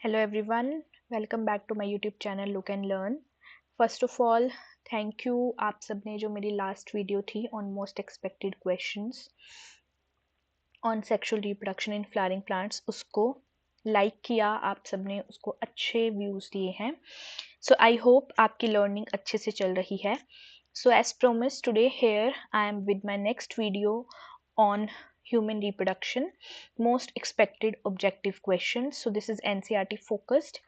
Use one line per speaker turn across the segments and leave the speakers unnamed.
Hello everyone, welcome back to my YouTube channel Look and Learn. First of all, thank you आप सबने जो मेरी last video थी on most expected questions on sexual reproduction in flowering plants उसको like किया, आप सबने उसको अच्छे views दिए हैं. So I hope आपकी learning अच्छे से चल रही है. So as promised, today here I am with my next video on human reproduction, most expected objective questions. So this is NCERT focused.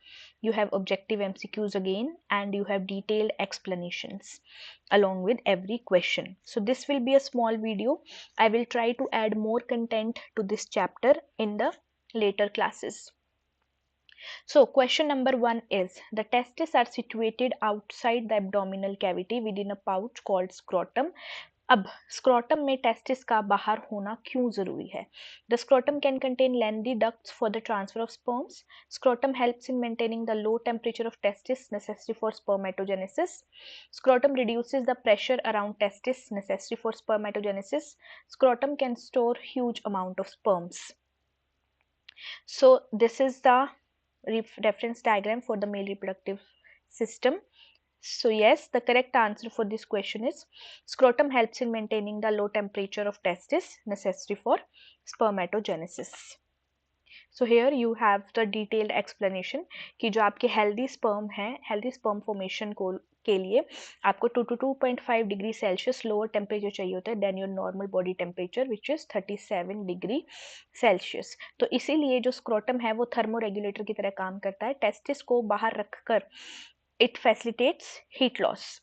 You have objective MCQs again, and you have detailed explanations along with every question. So this will be a small video. I will try to add more content to this chapter in the later classes. So question number 1 is, the testes are situated outside the abdominal cavity within a pouch called scrotum. अब scrotum में testis का बाहर होना क्यों जरूरी है? The scrotum can contain lengthy ducts for the transfer of sperms. Scrotum helps in maintaining the low temperature of testis necessary for spermatogenesis. Scrotum reduces the pressure around testis necessary for spermatogenesis. Scrotum can store huge amount of sperms. So this is the reference diagram for the male reproductive system. So yes, the correct answer for this question is scrotum helps in maintaining the low temperature of testis necessary for spermatogenesis. So here you have the detailed explanation कि जो आपके healthy sperm है, healthy sperm formation को के लिए आपको 2 to 2.5 degree Celsius lower temperature चाहिए होता है than your normal body temperature which is 37 degree Celsius. तो इसीलिए जो स्क्रोटम है वो थर्मो रेगुलेटर की तरह काम करता है. टेस्टिस को बाहर रखकर इट फैसिलिटेट्स हीट लॉस.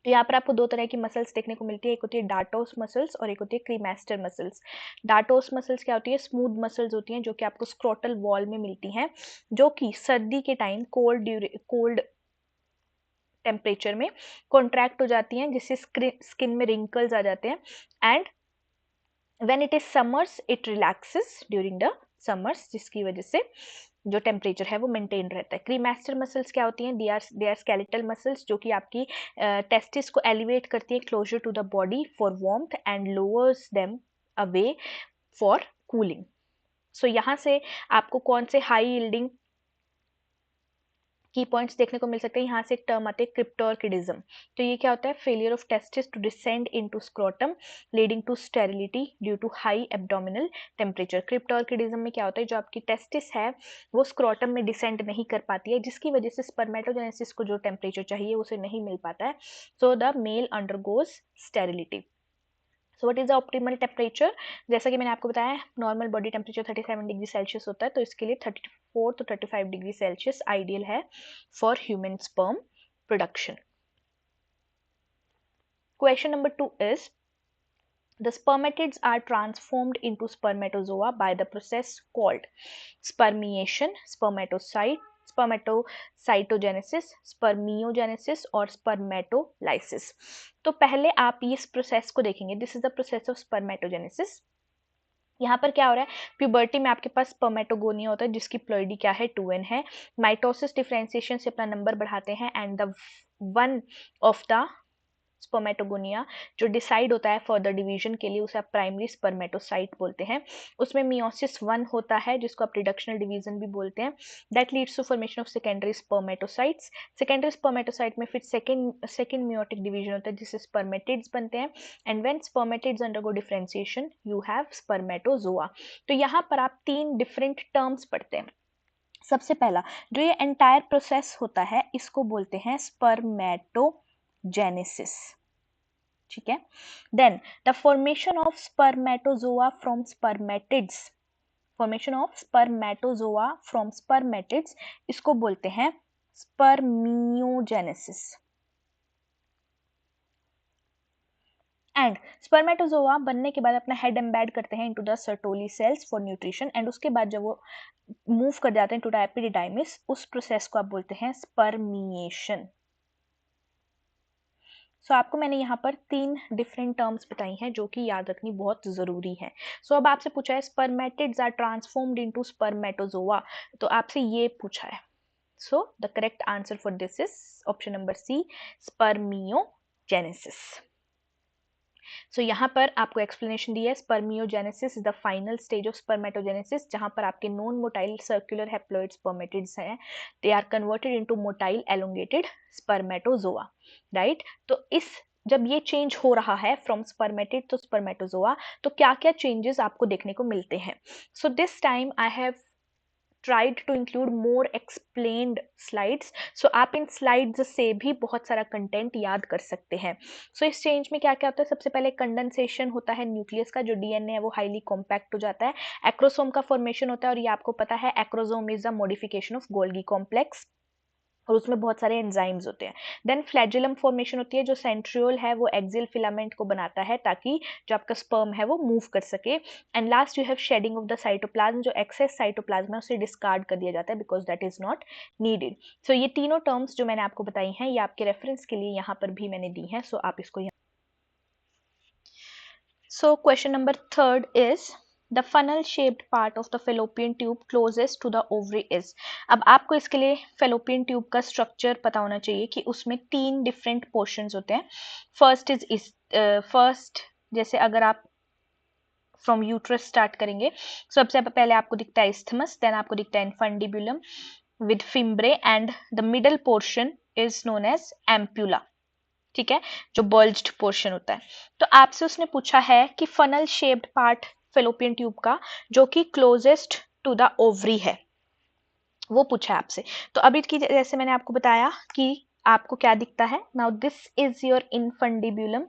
तो यहाँ पर आपको दो तरह की मसल्स देखने को मिलती है. एक होती है डार्टोस मसल्स और एक होती है क्रीमेस्टर मसल्स. डार्टोस मसल्स क्या होती है? स्मूथ मसल्स होती हैं जो कि आपको स्क्रोटल वॉल में मिलती हैं, जो कि सर्दी के टाइम कोल्ड टेम्परेचर में कॉन्ट्रैक्ट हो जाती हैं, जिससे स्किन में रिंकल्स आ जाते हैं. And when it is summers it relaxes during the summers, जिसकी वजह से जो टेम्परेचर है वो मेंटेन रहता है. क्रीमेस्टर मसल्स क्या होती हैं? दे आर स्केलेटल मसल्स जो कि आपकी टेस्टिस को एलिवेट करती हैं closer to the body for warmth and lowers them away for cooling. So यहाँ से आपको कौन से हाई यील्डिंग की पॉइंट्स देखने को मिल सकते हैं? यहाँ से एक टर्म आते हैं क्रिप्टोर्किडिज्म. तो ये क्या होता है? Failure of testis to descend into scrotum leading to sterility due to high abdominal temperature. Cryptorchidism में क्या होता है? जो आपकी टेस्टिस है वो स्क्रोटम में डिसेंड नहीं कर पाती है, जिसकी वजह से स्पर्मेटोजेनेसिस को जो टेम्परेचर चाहिए उसे नहीं मिल पाता है. So the male undergoes sterility. So what is the optimal temperature? जैसा कि मैंने आपको बताया, normal body temperature 37 degree Celsius होता है, तो इसके लिए 34 to 35 डिग्री सेल्सियस आइडियल है for human sperm production. Question number 2 is, the spermatids are transformed into spermatozoa by the process called spermiation, spermatocytogenesis, spermiogenesis और spermatolysis. तो पहले आप इस प्रोसेस को देखेंगे. This is the process of spermatogenesis. यहाँ पर क्या हो रहा है? प्यूबर्टी में आपके पास स्पर्मेटोगोनिया होता है जिसकी प्लॉइडी क्या है? 2n है. माइटोसिस डिफरेंशिएशन से अपना नंबर बढ़ाते हैं and the one of the spermatogonia जो डिसाइड होता है फर्दर डिवीजन के लिए उसे आप प्राइमरी स्पर्मेटोसाइट बोलते हैं. उसमें मियोसिस 1 होता है जिसको आप रिडक्शनल डिवीजन भी बोलते हैं. That leads to formation of secondary spermatocytes. Secondary spermatocyte में फिर सेकेंड मियोटिक डिवीजन होता है जिससे स्पर्मेटिड्स बनते हैं. And when spermatids undergo differentiation you have spermatozoa. तो यहाँ पर आप 3 डिफरेंट टर्म्स पढ़ते हैं. सबसे पहला जो ये एंटायर प्रोसेस होता है इसको बोलते हैं स्पर्मेटोजेनेसिस. ठीक है. Then the formation of spermatozoa from spermatids, formation of spermatozoa from spermatids, इसको बोलते हैं स्पर्मियोजेनेसिस. एंड स्पर्मेटोजोआ बनने के बाद अपना हेड एम्बेड करते हैं into the Sertoli cells for nutrition. And उसके बाद जब वो मूव कर जाते हैं टू द एपिडिडाइमिस, उस प्रोसेस को आप बोलते हैं स्पर्मिएशन. सो आपको मैंने यहाँ पर 3 डिफरेंट टर्म्स बताई हैं जो कि याद रखनी बहुत जरूरी है. सो अब आपसे पूछा है spermatids are transformed into spermatozoa, तो आपसे ये पूछा है. So the correct answer for this is option number C, spermiogenesis. So यहाँ पर आपको एक्सप्लेनेशन दी है, spermiogenesis is the final stage of spermatogenesis, जहाँ पर आपके non motile circular haploid spermatids हैं, they are converted into motile elongated spermatozoa, right. तो इस जब ये चेंज हो रहा है फ्रॉम स्पर्मेटिड टू स्पर्मेटोजोआ, तो क्या क्या चेंजेस आपको देखने को मिलते हैं। So this time I have tried to include more explained slides, so आप इन slides से भी बहुत सारा कंटेंट याद कर सकते हैं। सो इस चेंज में क्या क्या होता है, सबसे पहले कंडेंसेशन होता है न्यूक्लियस का, जो डीएनए है वो हाईली कॉम्पैक्ट हो जाता है, एक्रोसोम का फॉर्मेशन होता है, और ये आपको पता है acrosome is a modification of Golgi complex, और उसमें बहुत सारे एंजाइम्स होते हैं। देन फ्लैजिलम फॉर्मेशन होती है, जो सेंट्रियोल है वो एक्सियल फिलामेंट को बनाता है ताकि जो आपका स्पर्म है वो मूव कर सके। And last you have shedding of the cytoplasm, जो एक्सेस साइटोप्लाज्म है उसे डिस्कार्ड कर दिया जाता है because that is not needed. So ये तीनों टर्म्स जो मैंने आपको बताई हैं ये आपके रेफरेंस के लिए यहाँ पर भी मैंने दी हैं, सो आप इसको So question number 3 is the funnel shaped part of the fallopian tube closest to the ovary is। अब आपको इसके लिए fallopian tube का स्ट्रक्चर पता होना चाहिए कि उसमें 3 डिफरेंट पोर्शंस होते हैं। फर्स्ट जैसे अगर आप फ्रॉम यूट्रस स्टार्ट करेंगे, सबसे पहले आपको दिखता है isthmus, देन आपको दिखता है infundibulum with fimbriae, and the middle portion is known as ampulla, ठीक है, जो बल्ज्ड पोर्शन होता है। तो आपसे उसने पूछा है कि funnel shaped part fallopian tube का जो कि क्लोजेस्ट टू द ओवरी है, वो पूछा है आपसे। तो अभी की जैसे मैंने आपको बताया कि आपको क्या दिखता है, now this is your infundibulum,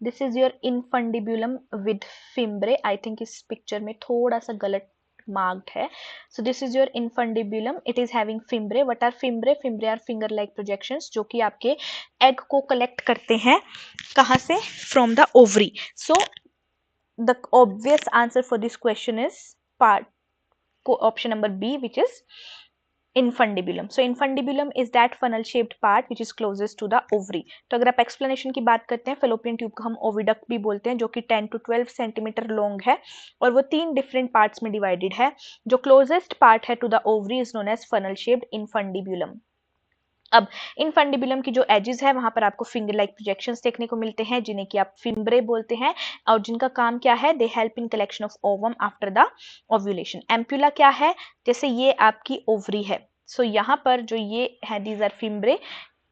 this is your infundibulum with fimbriae. I think इस पिक्चर में थोड़ा सा गलत marked है। so this is your infundibulum, it is having fimbriae। what are fimbriae? fimbriae are finger like projections जो कि आपके egg को कलेक्ट करते हैं कहाँ से, from the ovary। so the obvious answer for this question is part option number B, which is infundibulum। so infundibulum is that funnel shaped part which is closest to the ovary। तो अगर आप explanation की बात करते हैं, fallopian tube को हम oviduct भी बोलते हैं, जो कि 10 to 12 सेंटीमीटर लॉन्ग है और वो 3 डिफरेंट पार्ट्स में डिवाइडेड है। जो क्लोजेस्ट पार्ट है to the ovary is known as funnel shaped infundibulum. अब इनफंडिबुलम की जो एजेस है वहां पर आपको फिंगर लाइक प्रोजेक्शंस देखने को मिलते हैं, जिन्हें कि आप फिम्ब्रे बोलते हैं, और जिनका काम क्या है, they help in collection of ovum after the ovulation. Ampulla क्या है, जैसे ये आपकी ओवरी है, सो यहाँ पर जो ये है दीज आर फिम्ब्रे,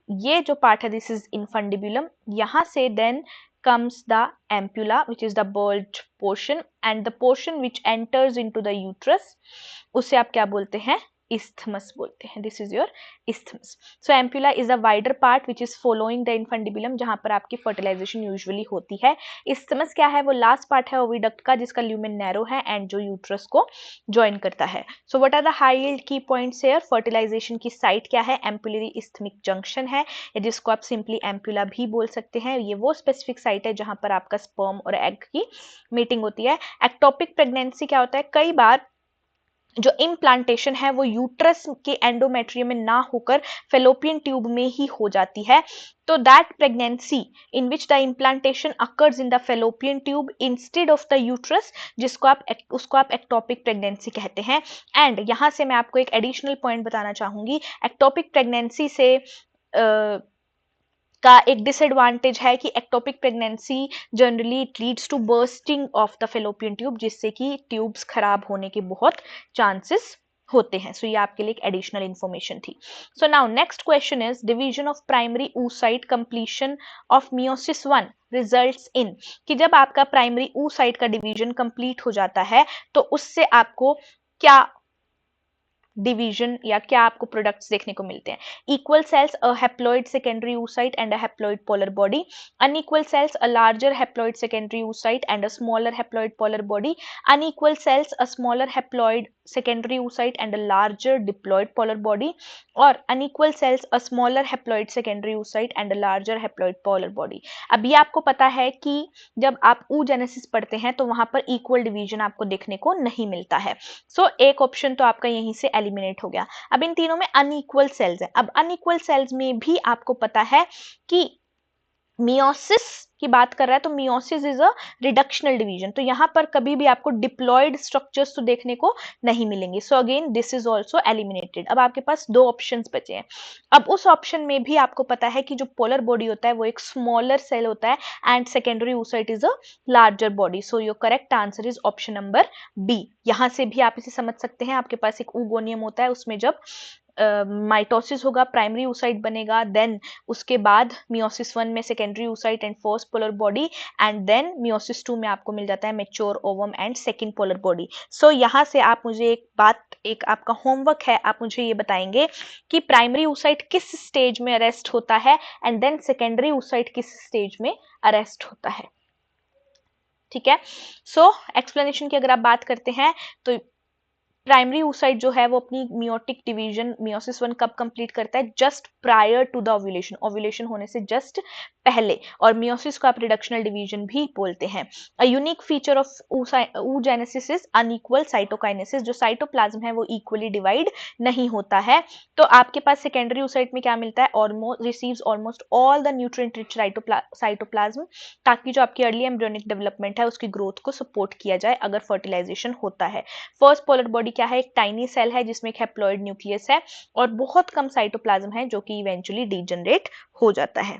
ये जो पार्ट है दिस इज इनफंडिबुलम, यहाँ से then comes the ampulla which is the bulged portion, and the portion which enters into the uterus उसे आप क्या बोलते हैं, isthmus बोलते हैं। this is your isthmus। so ampulla is a wider part which is following the infundibulum, जहां पर आपकी fertilization usually होती है। isthmus क्या है, वो लास्ट पार्ट है ओविडक्ट का जिसका ल्यूमेन नैरो है एंड जो यूट्रस को ज्वाइन करता है। so what are the high yield key points here? fertilization की साइट क्या है, एम्पुलरी isthmic junction है, जिसको आप सिंपली एम्प्यूला भी बोल सकते हैं। ये वो स्पेसिफिक साइट है जहां पर आपका स्पर्म और एग की मीटिंग होती है। एक्टोपिक प्रेगनेंसी क्या होता है, कई बार जो इम्प्लांटेशन है वो यूट्रस के एंडोमेट्रियम में ना होकर फेलोपियन ट्यूब में ही हो जाती है। तो that pregnancy in which the implantation occurs in the fallopian tube instead of the uterus, उसको आप एक्टोपिक प्रेगनेंसी कहते हैं। एंड यहां से मैं आपको एक एडिशनल पॉइंट बताना चाहूंगी, एक्टोपिक प्रेगनेंसी से का एक डिसएडवांटेज है कि ectopic pregnancy generally it leads to bursting of the fallopian tube, जिससे कि ट्यूब्स खराब होने के बहुत चांसेस होते हैं। सो ये आपके लिए एक एडिशनल इंफॉर्मेशन थी। So now next question is division of primary oocyte completion of meiosis 1 results in, कि जब आपका प्राइमरी oocyte का डिवीजन कंप्लीट हो जाता है तो उससे आपको क्या डिवीजन या क्या आपको प्रोडक्ट्स देखने को मिलते हैं। Equal cells a haploid secondary oocyte and a haploid polar body, unequal cells a larger haploid secondary oocyte and a smaller haploid polar body, unequal cells a smaller haploid secondary oocyte and a larger diploid polar body, और unequal cells a smaller haploid secondary oocyte and a larger haploid polar body. अब ये आपको पता है कि जब आप oogenesis पढ़ते हैं तो वहां पर इक्वल डिवीजन आपको देखने को नहीं मिलता है। सो एक ऑप्शन तो आपका यहीं से एलिमिनेट हो गया। अब इन तीनों में अनइक्वल सेल्स है। अब अनइक्वल सेल्स में भी आपको पता है कि मियोसिस की बात कर रहा है तो meiosis is a reductional division, तो यहां पर कभी भी आपको डिप्लॉयड स्ट्रक्चर्स तो देखने को नहीं मिलेंगे। So again this is also eliminated. अब आपके पास दो ऑप्शंस बचे हैं। अब उस ऑप्शन में भी आपको पता है कि जो पोलर बॉडी होता है वो एक स्मॉलर सेल होता है and secondary oocyte is a larger body. So your correct answer is option number B. यहां से भी आप इसे समझ सकते हैं, आपके पास एक oogonia होता है, उसमें जब माइटोसिस होगा प्राइमरी oocyte बनेगा, देन उसके बाद मियोसिस 1 में secondary oocyte and first polar body, and then meiosis 2 में आपको मिल जाता है mature ovum and second polar body. So यहाँ से आप मुझे एक बात, एक आपका होमवर्क है, आप मुझे ये बताएंगे कि प्राइमरी oocyte किस स्टेज में अरेस्ट होता है एंड देन सेकेंडरी oocyte किस स्टेज में अरेस्ट होता है। ठीक है, सो एक्सप्लेनेशन की अगर आप बात करते हैं तो प्राइमरी oocyte जो है वो अपनी मियोटिक डिवीजन मियोसिस 1 कब कंप्लीट करता है, just prior to the ovulation, ovulation होने से जस्ट पहले, और मियोसिस को आप रिडक्शनल डिवीजन भी बोलते हैं। A unique feature of oogenesis is unequal cytokinesis, जो साइटोप्लाज्म है वो इक्वली डिवाइड नहीं होता है। तो आपके पास सेकेंडरी oocyte में क्या मिलता है, almost receives almost all the nutrient rich cytoplasm, ताकि जो आपकी अर्ली एम्ब्रियोनिक डेवलपमेंट है उसकी ग्रोथ को सपोर्ट किया जाए अगर फर्टिलाइजेशन होता है। फर्स्ट पोलर बॉडी क्या है, एक टाइनी सेल है जिसमें एक हैप्लॉइड न्यूक्लियस है और बहुत कम साइटोप्लाज्म है जो कि इवेंचुअली डीजनरेट हो जाता है।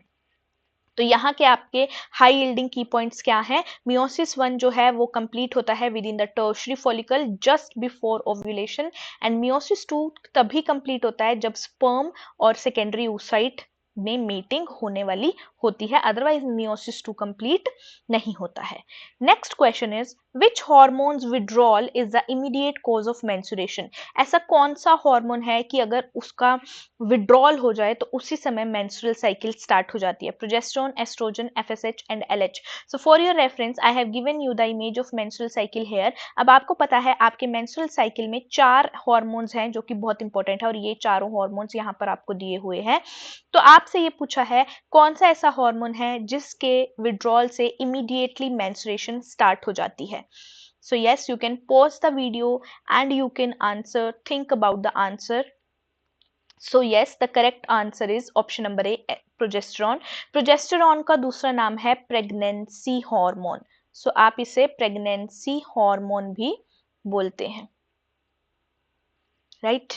तो यहाँ के आपके हाई यील्डिंग की पॉइंट्स क्या हैं, मियोसिस 1 जो है वो कंप्लीट होता है with in the tertiary follicle just before ovulation, and meiosis 2 तभी कंप्लीट होता है जब स्पर्म और सेकेंडरी oocyte में मीटिंग होने वाली होती है, अदरवाइज मियोसिस 2 कंप्लीट नहीं होता है। Next question is which hormones withdrawal is the immediate cause of menstruation, ऐसा कौन सा हार्मोन है कि अगर उसका विड्रॉल हो जाए तो उसी समय मेंस्ट्रुअल साइकिल स्टार्ट हो जाती है। Progesterone, oestrogen, FSH and LH. So for your reference I have given you the image of menstrual cycle here. अब आपको पता है आपके मेंस्ट्रुअल साइकिल में 4 हार्मोन्स हैं जो कि बहुत इंपॉर्टेंट है, और ये चारों हार्मोन्स यहाँ पर आपको दिए हुए हैं। तो आपसे ये पूछा है कौन सा ऐसा हार्मोन है जिसके विड्रॉल से इमीडिएटली मेंस्ट्रुएशन स्टार्ट हो जाती है। So yes, you can pause the video and you can answer, think about the answer. So yes, the correct answer is option number A, progesterone. Progesterone का दूसरा नाम है प्रेगनेंसी हार्मोन। सो आप इसे pregnancy hormone भी बोलते हैं, राइट।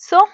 सो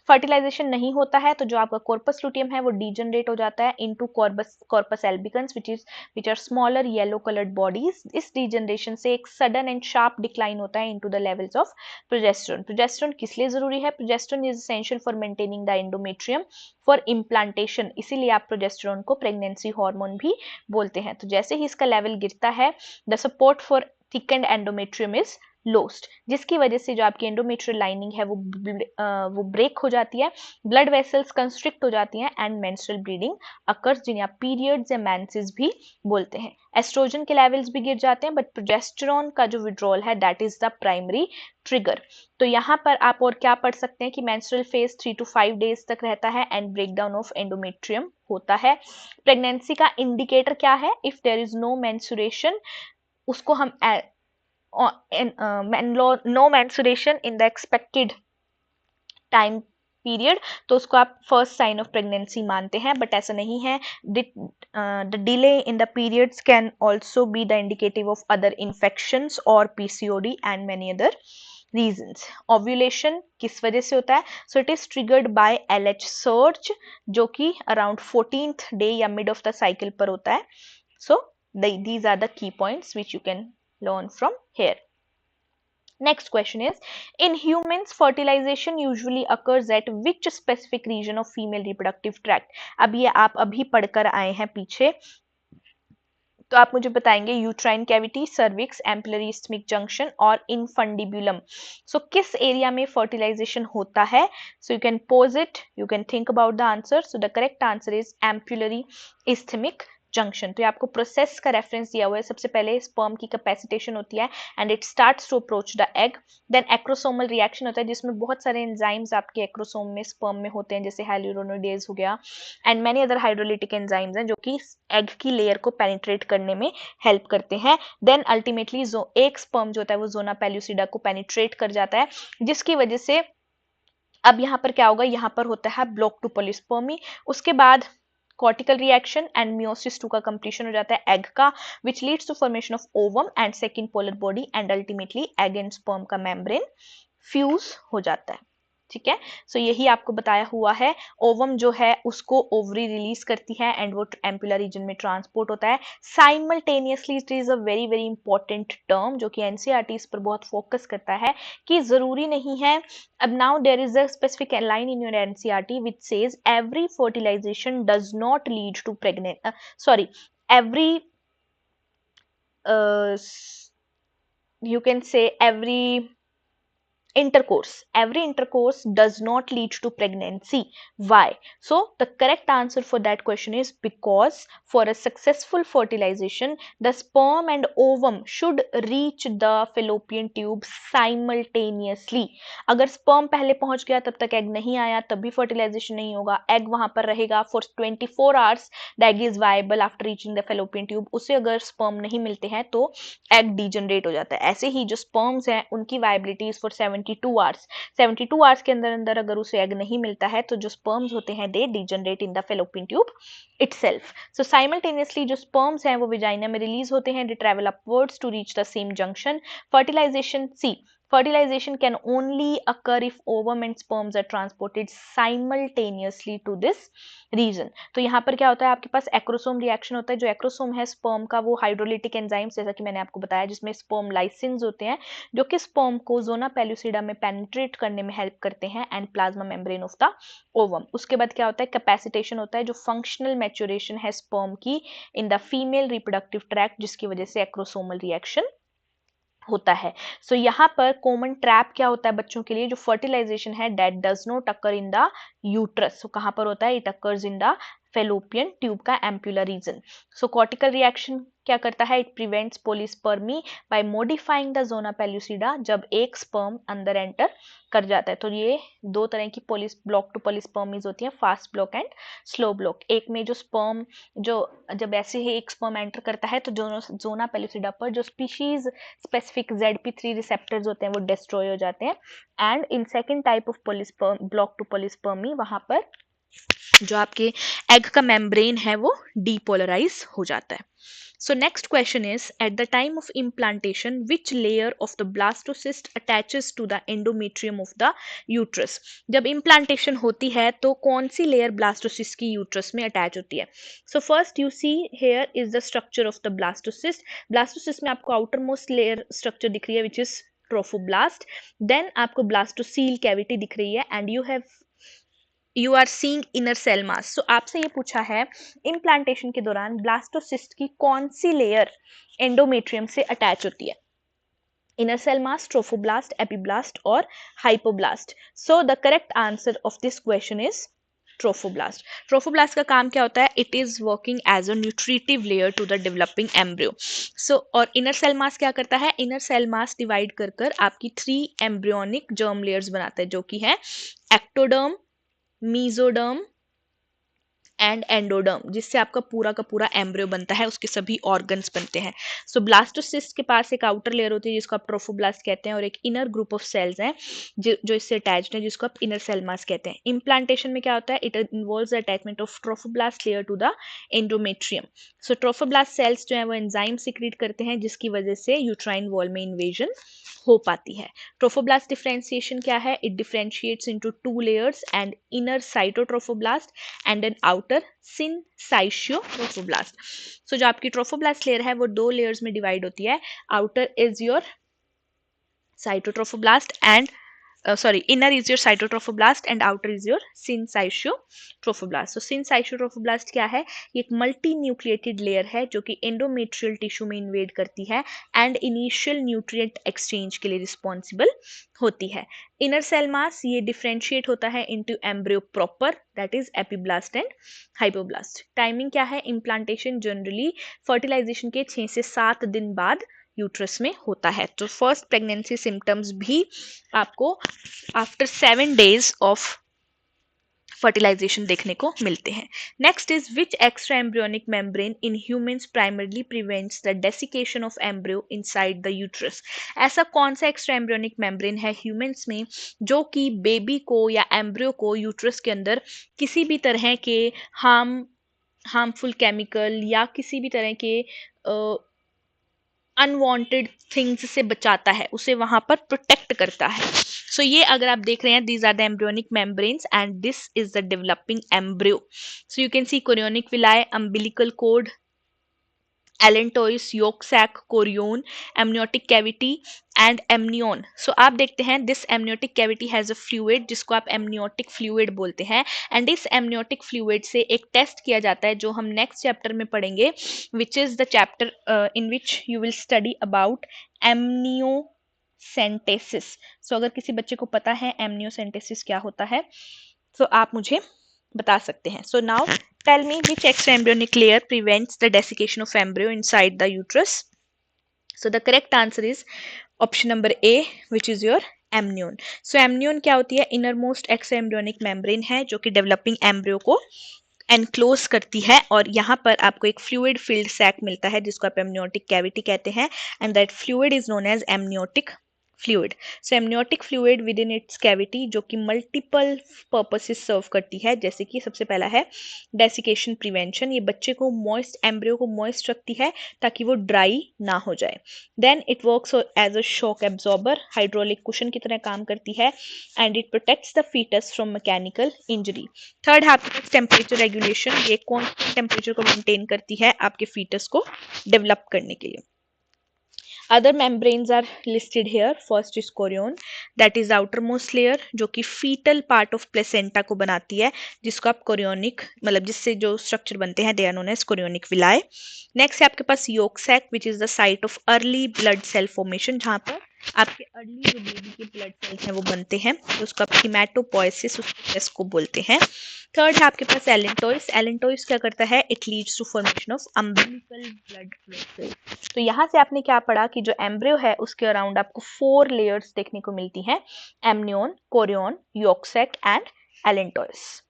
fertilisation नहीं होता है तो जो आपका कॉर्पस लुटियम है वो डीजनरेट हो जाता है into corpus albicans which are smaller yellow coloured bodies. इस डीजनरेशन से एक सडन एंड शार्प डिक्लाइन होता है into the levels of progesterone. Progesterone किस लिए जरूरी है, progesterone is essential for maintaining the endometrium for implantation, इसीलिए आप प्रोजेस्टेरोन को प्रेगनेंसी हार्मोन भी बोलते हैं। तो जैसे ही इसका लेवल गिरता है the support for thickened endometrium is lost, जिसकी वजह से जो आपकी एंडोमेट्रियल लाइनिंग है वो ब्रेक हो जाती है, ब्लड वेसल्स कंस्ट्रिक्ट हो जाती हैं एंड मेंस्ट्रुअल ब्लीडिंग अकर्स, जिन्हें आप पीरियड्स या मेंसेस भी बोलते हैं। एस्ट्रोजन के लेवल्स भी गिर जाते हैं, बट प्रोजेस्टेरोन का जो विड्रॉल है that is the primary trigger. तो यहाँ पर आप और क्या पढ़ सकते हैं कि मेंस्ट्रुअल फेज 3 to 5 डेज तक रहता है एंड ब्रेकडाउन ऑफ एंडोमेट्रियम होता है। प्रेगनेंसी का इंडिकेटर क्या है, if there is no menstruation उसको हम no menstruation in the expected time period, तो उसको आप फर्स्ट साइन ऑफ प्रेगनेंसी मानते हैं, बट ऐसा नहीं है। The delay in the periods can also be the indicative of other infections और PCOD and many other reasons. Ovulation किस वजह से होता है, so it is triggered by LH surge जो कि अराउंड 14th डे या मिड ऑफ द साइकिल पर होता है। सो these are the key points which you can learn from here. Next question is, in humans fertilization usually occurs at which specific region of female reproductive tract? अब ये आप अभी पढ़कर आए हैं पीछे, तो आप मुझे बताएंगे uterine cavity, cervix, ampullary स्टमिक junction और इनफंडिबुलम। सो किस एरिया में फर्टिलाइजेशन होता है, सो you can pose it, you can think about the answer. So the correct answer is ampullary स्टमिक junction. तो ये आपको प्रोसेस का रेफरेंस दिया हुआ है। सबसे पहले स्पर्म की कैपेसिटेशन होती है and it starts to approach the egg, then acrosomal reaction होता है जिसमें बहुत सारे एंजाइम्स आपके एक्रोसोम में स्पर्म में होते हैं, जैसे हाइलुरोनिडेज हो गया and many other hydrolytic enzymes हैं जो कि एग की लेयर को पेनिट्रेट करने में हेल्प करते हैं। देन अल्टीमेटली एक स्पर्म जो होता है वो जोना पेल्यूसिडा को पेनिट्रेट कर जाता है, जिसकी वजह से अब यहाँ पर क्या होगा, यहाँ पर होता है ब्लॉक टू पॉलीस्पर्मी, उसके बाद कॉर्टिकल रिएक्शन एंड मियोसिस 2 का कंप्लीशन हो जाता है एग का, which leads to formation of ovum and second polar body and ultimately egg and sperm का मेम्ब्रेन फ्यूज हो जाता है। ठीक है, सो यही आपको बताया हुआ है। ओवम जो है उसको ओवरी रिलीज करती है एंड वो एम्पुलर रीजन में ट्रांसपोर्ट होता है simultaneously. It is a very very important term जो कि एनसीईआरटी इस पर बहुत फोकस करता है कि जरूरी नहीं है। अब now there is a specific line in your NCERT which says every fertilisation does not lead to pregnant, sorry, every you can say every intercourse does not lead to pregnancy. Why? So the correct answer for that question is because for a successful fertilization the sperm and ovum should reach the fallopian tube simultaneously. अगर sperm पहले पहुंच गया तब तक egg नहीं आया तब भी fertilization नहीं होगा, egg वहां पर रहेगा for 24 hours, the egg is viable after reaching the fallopian tube. उसे अगर sperm नहीं मिलते हैं तो egg degenerate हो जाता है। ऐसे ही जो sperms हैं उनकी viability is for 72 hours, 72 hours के अंदर अंदर अगर उसे एग नहीं मिलता है तो जो स्पर्म्स होते हैं they degenerate in the fallopian tube itself. So simultaneously जो स्पर्म्स हैं वो विजाइना में रिलीज होते हैं, they travel upwards to reach the same junction. Fertilization see, fertilization can only occur if ovum and sperms are transported simultaneously to this region. तो यहाँ पर क्या होता है, आपके पास एक्रोसोम रिएक्शन होता है। जो एक्रोसोम है स्पर्म का वो हाइड्रोलिटिक एंजाइम्स, जैसा कि मैंने आपको बताया, जिसमें स्पर्म लाइसिन्स होते हैं जो कि स्पर्म को जोना पेलुसिडा में पेनिट्रेट करने में हेल्प करते हैं and plasma membrane of the ovum. उसके बाद क्या होता है, कैपेसिटेशन होता है, जो फंक्शनल मैच्योरेशन है स्पर्म की in the female reproductive tract, जिसकी वजह से एक्रोसोमल रिएक्शन होता है। सो यहाँ पर कॉमन ट्रैप क्या होता है बच्चों के लिए, जो फर्टिलाइजेशन है that does not occur in the uterus. So कहाँ पर होता है, it occurs in the fallopian tube का ampullar region. So cortical reaction क्या करता है, it prevents polyspermy by modifying the zona pellucida. जब एक स्पर्म अंदर एंटर कर जाता है तो ये दो तरह की पोलिस ब्लॉक टू पोलिस्पर्मीज होती हैं, fast block and slow block. एक में जो स्पर्म जो जब ऐसे ही एक स्पर्म एंटर करता है तो जोना पेल्यूसिडा पर जो स्पीशीज स्पेसिफिक ZP3 रिसेप्टर्स होते हैं वो डिस्ट्रॉय हो जाते हैं and in second type of polyspermy block to polyspermy वहां पर जो आपके एग का मेम्ब्रेन है वो डीपोलराइज हो जाता है। So next question is, at the time of implantation, which layer of the blastocyst attaches to the endometrium of the uterus? जब implantation होती है तो कौन सी layer blastocyst की uterus में attach होती है? So first you see here is the structure of the blastocyst. Blastocyst में आपको outermost layer structure दिख रही है which is trophoblast. Then आपको blastocele cavity दिख रही है and you are seeing inner cell mass. So आपसे ये पूछा है इम्प्लांटेशन के दौरान ब्लास्टोसिस्ट की कौन सी लेयर एंडोमेट्रियम से अटैच होती है, inner cell mass, trophoblast, epiblast or hypoblast. So the correct answer of this question is trophoblast. Trophoblast का काम क्या होता है, it is working as a nutritive layer to the developing embryo. So और inner cell मास क्या करता है, inner cell mass divide कर कर आपकी 3 एम्ब्रियोनिक जर्म लेयर्स बनाता है जो कि है एक्टोडर्म, मीजोडर्म एंड एंडोडर्म, जिससे आपका पूरा का पूरा एम्ब्रियो बनता है, उसके सभी ऑर्गन्स बनते हैं। सो ब्लास्टोसिस्ट के पास एक आउटर लेयर होती है जिसको आप ट्रोफोब्लास्ट कहते हैं और एक इनर ग्रुप ऑफ सेल्स हैं जो इससे अटैच्ड हैं जिसको आप इनर सेल मास कहते हैं। इम्प्लांटेशन में क्या होता है, it involves the attachment of trophoblast layer to the endometrium. So trophoblast cells जो है वो एंजाइम सिक्रीट करते हैं जिसकी वजह से यूट्राइन वॉल में इन्वेजन हो पाती है। ट्रोफोब्लास्ट डिफरेंशिएशन क्या है, it differentiates into 2 layers and inner cytotrophoblast and an outer syncytiotrophoblast. So जो आपकी ट्रोफोब्लास्ट लेयर है वो 2 लेयर्स में डिवाइड होती है, outer is your cytotrophoblast and inner is your cytotrophoblast and outer is your syncytiotrophoblast. So syncytiotrophoblast क्या है, ये एक मल्टी न्यूक्लिएटेड लेयर है जो कि एंडोमेट्रियल टिश्यू में इन्वेड करती है एंड इनिशियल न्यूट्रिएंट एक्सचेंज के लिए रिस्पॉन्सिबल होती है। इनर सेल मास ये डिफरेंशिएट होता है into embryo proper, that is epiblast and hypoblast. Timing क्या है, इम्प्लांटेशन जनरली फर्टिलाइजेशन के 6 से 7 दिन बाद यूट्रस में होता है। तो फर्स्ट प्रेगनेंसी सिम्टम्स भी आपको आफ्टर 7 days ऑफ फर्टिलाइजेशन देखने को मिलते हैं। Next is which extra embryonic membrane in humans primarily prevents the desiccation of embryo inside the uterus. ऐसा कौन सा एक्स्ट्रा एम्ब्रियोनिक मेम्ब्रेन है ह्यूमंस में जो कि बेबी को या एम्ब्रियो को यूट्रस के अंदर किसी भी तरह के हार्मफुल केमिकल या किसी भी तरह के अनवांटेड थिंग्स से बचाता है, उसे वहां पर प्रोटेक्ट करता है। सो ये अगर आप देख रहे हैं, these are the embryonic membranes and this is the developing embryo. So you can see chorionic villi, umbilical cord, allantois, yolk sac, chorion, amniotic cavity and amnion. So आप देखते हैं this amniotic cavity has a fluid जिसको आप amniotic fluid बोलते हैं, and इस amniotic fluid से एक टेस्ट किया जाता है जो हम नेक्स्ट चैप्टर में पढ़ेंगे, which is the chapter in which you will study about amniocentesis. So अगर किसी बच्चे को पता है एमनियोसेंटेसिस क्या होता है तो आप मुझे बता सकते हैं। So now tell me which extra embryonic layer prevents the desiccation of embryo inside the uterus. So the correct answer is option number A, which is your amnion. So amnion क्या होती है? Innermost extra embryonic membrane है जो कि developing embryo को enclose करती है, और यहाँ पर आपको एक फ्लूइड फिल्ड सैक मिलता है जिसको आप एमनियोटिक कैविटी कहते हैं, and that fluid is known as amniotic fluid. So amniotic fluid within its cavity जो कि मल्टीपल पर्पसेस सर्व करती है, जैसे कि सबसे पहला है डेसिकेशन प्रिवेंशन, ये बच्चे को मॉइस्ट एम्ब्रियो को मॉइस्ट रखती है ताकि वो ड्राई ना हो जाए। Then it works as a shock absorber, hydraulic cushion की तरह काम करती है, and it protects the foetus from mechanical injury. Third है आपके पास टेम्परेचर रेगुलेशन, ये कॉन्स्टेंट टेम्परेचर को मेंटेन करती है आपके फीटस को डेवलप करने के लिए। Other membranes are listed here. First is chorion, that is outermost layer जो कि fetal part of placenta को बनाती है, जिसको आप chorionic मतलब जिससे जो structure बनते हैं they are known as chorionic villi. Next है आपके पास yolk sac which is the site of early blood cell formation, जहाँ पर आपके अर्ली जो बेबी के ब्लड सेल्स हैं वो बनते हैं, तो उसको आप हिमेटोपोइसिस उस प्रोसेस को बोलते हैं। थर्ड है आपके पास एलेंटोइस। एलेंटोइस क्या करता है? It leads to formation of umbilical blood vessel. तो यहाँ से आपने क्या पढ़ा कि जो एम्ब्रियो है उसके अराउंड आपको 4 लेयर्स देखने को मिलती हैं, amnion, chorion, yolk sac and allantois.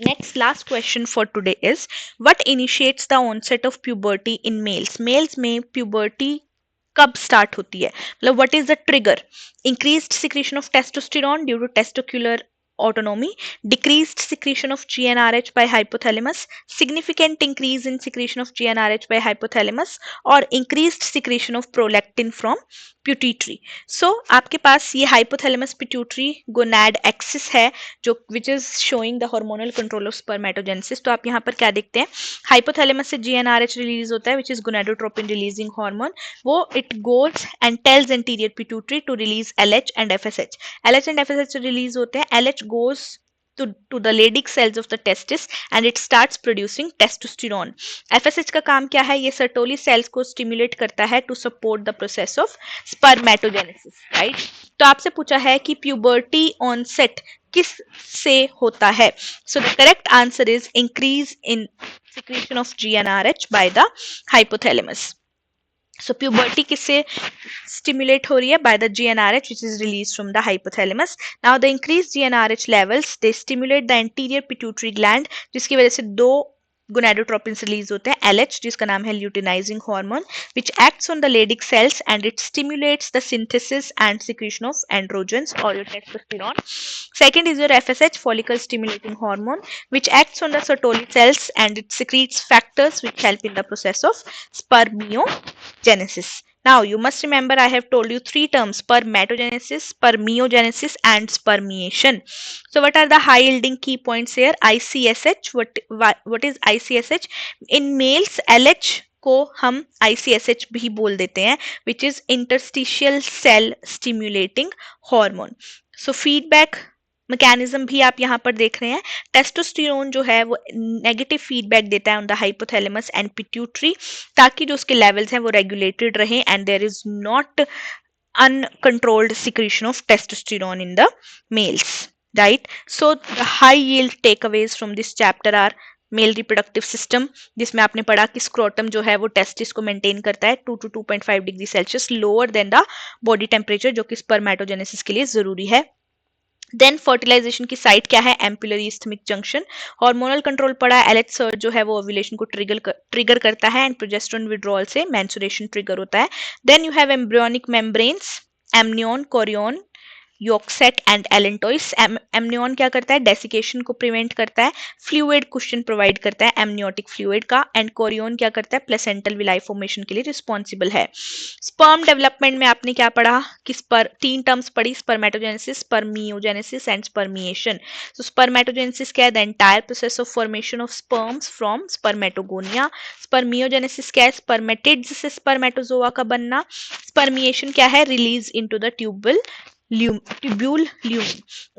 Next, last question for today is what initiates the onset of puberty in males? Males में puberty कब स्टार्ट होती है, मतलब what is the trigger? Increased secretion of testosterone due to testicular autonomy, decreased secretion of GnRH by hypothalamus, significant increase in secretion of GnRH by hypothalamus, or increased secretion of prolactin from pituitary. So आपके पास ये hypothalamus pituitary gonad axis है जो which is showing the hormonal control of spermatogenesis. तो आप यहाँ पर क्या देखते हैं? hypothalamus से GnRH रिलीज होता है which is gonadotropin releasing hormone. वो it goes and tells anterior pituitary to release LH and FSH. LH and FSH release होते हैं, LH goes to the Leydig cells of the testis and it starts producing testosterone. FSH का काम क्या है? ये Sertoli cells को stimulate करता है to support the process of spermatogenesis, right? तो आपसे पूछा है कि puberty onset किस से होता है? So the correct answer is increase in secretion of GnRH by the hypothalamus. So puberty किससे stimulate हो रही है? By the GnRH which is released from the hypothalamus. Now the increased GnRH levels they stimulate the anterior pituitary gland जिसकी वजह से दो gonadotropins release होते हैं, LH जिसका नाम है luteinizing hormone which acts on the Leydig cells and it stimulates the synthesis and secretion of androgens or your testosterone. Second is your FSH, follicle stimulating hormone, which acts on the Sertoli cells and it secretes factors which help in the process of spermiogenesis. Now you must remember I have told you 3 terms: spermatogenesis, spermiogenesis and spermiation. So what are the high yielding key points here? ICSH. What is ICSH? In males LH को हम ICSH भी बोल देते हैं which is interstitial cell stimulating hormone. So feedback mechanism भी आप यहाँ पर देख रहे हैं, टेस्टोस्टेरोन जो है वो नेगेटिव फीडबैक देता है on the hypothalamus and pituitary ताकि जो उसके लेवल्स हैं वो रेगुलेटेड रहें and there is not uncontrolled secretion of testosterone in the males, right? So the high yield takeaways from this chapter are male reproductive system जिसमें आपने पढ़ा कि स्क्रोटम जो है वो टेस्टिस को मेंटेन करता है 2 to 2.5 degree Celsius lower than the body temperature जो कि स्पर्मेटोजेनेसिस के लिए जरूरी है। देन फर्टिलाइजेशन की साइट क्या है, ampullary isthmic junction. Hormonal control पड़ा है, एलएच सर्ज जो है वो ओव्यूलेशन को ट्रिगर करता है एंड प्रोजेस्टेरोन विड्रॉल से मेंस्ट्रुएशन ट्रिगर होता है। Then you have embryonic membranes, amnion, chorion, yolk sac and allantois. Amnion क्या करता है, डेसिकेशन को प्रिवेंट करता है, फ्लूइड कुशन प्रोवाइड करता है एमनियोटिक फ्लूइड का, एंड कोरियन क्या करता है, प्लेसेंटल विलाई फॉर्मेशन के लिए रिस्पॉन्सिबल है। स्पर्म डेवलपमेंट में आपने क्या पढ़ा कि तीन टर्म्स पढ़ी, स्पर्मेटोजेनेसिस, स्पर्मियोजेनेसिस एंड स्पर्मिएशन। तो स्पर्मेटोजेनेसिस क्या है, the entire process of formation of sperms from spermatogonia. Spermiogenesis क्या है, स्पर्मेटिड्स से स्पर्मेटोजोआ का बनना। स्पर्मिएशन क्या है, release into the tubule lumen.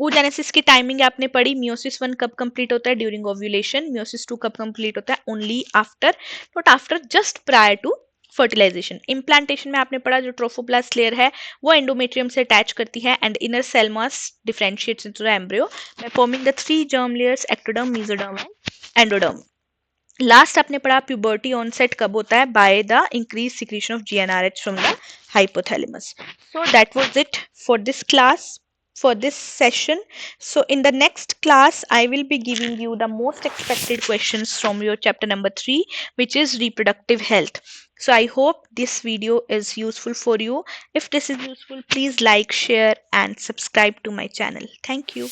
oogenesis की टाइमिंग आपने पढ़ी, मियोसिस 1 कब कंप्लीट होता है, ड्यूरिंग ओव्यूलेशन। मियोसिस 2 कब कंप्लीट होता है, only after, not after, just prior to fertilisation. Implantation में आपने पढ़ा जो ट्रोफोप्लास्ट लेयर है वो एंडोमेट्रियम से अटैच करती है and inner cell mass differentiates into the embryo by forming the three germ layers, ectoderm, mesoderm and endoderm. Last आपने पढ़ा प्यूबर्टी ऑनसेट कब होता है, by the increase secretion of GnRH from the hypothalamus. So that was it for this class, for this session. So in the next class I will be giving you the most expected questions from your chapter number 3, which is reproductive health. So I hope this video is useful for you. If this is useful, please like, share and subscribe to my channel. Thank you.